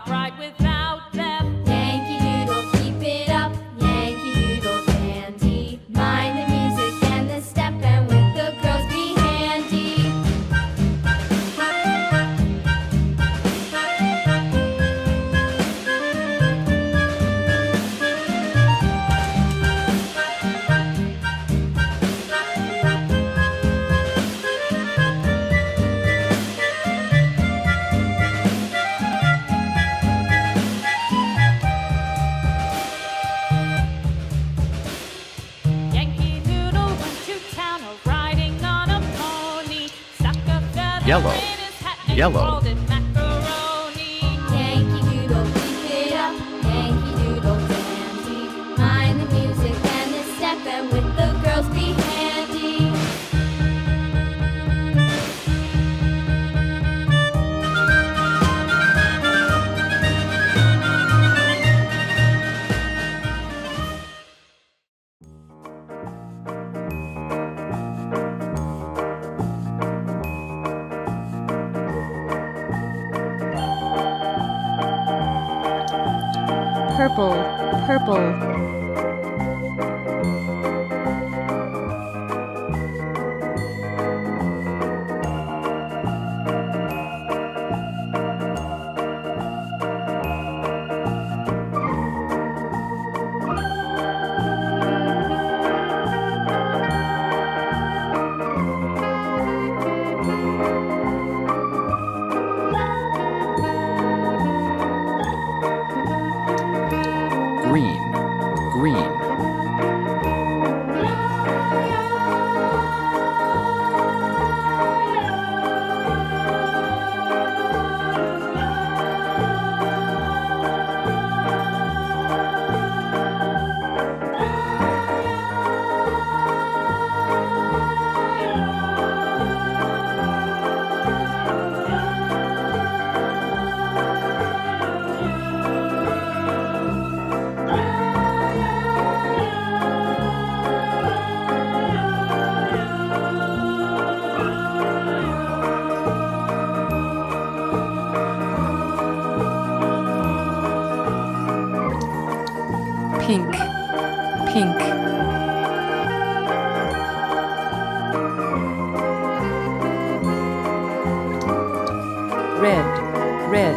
cannot ride without them. Yankee Doodle, keep it up, Yankee Doodle dandy. Mind the music and the step, and with the girls be handy. Yankee Doodle went to town riding on a pony. Stuck a feather Yellow. in his hat and Yellow. called it macaroni. Yankee Doodle, keep it up, Yankee Doodle dandy. Mind the music and the step, and with the girls be handy. Purple, purple. Green, green. Pink, pink. Red, red.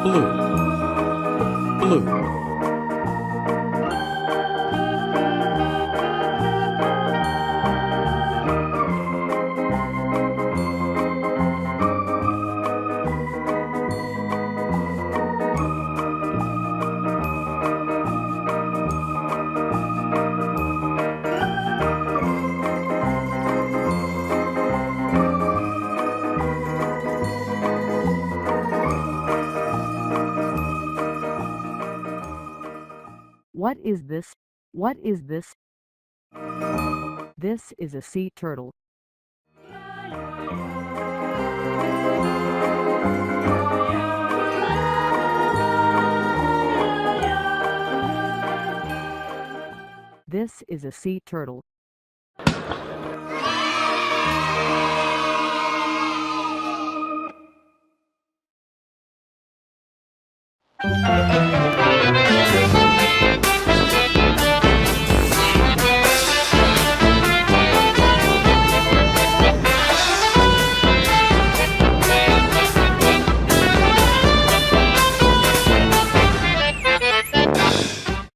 Blue, blue. What is this? What is this? This is a sea turtle. This is a sea turtle. Yankee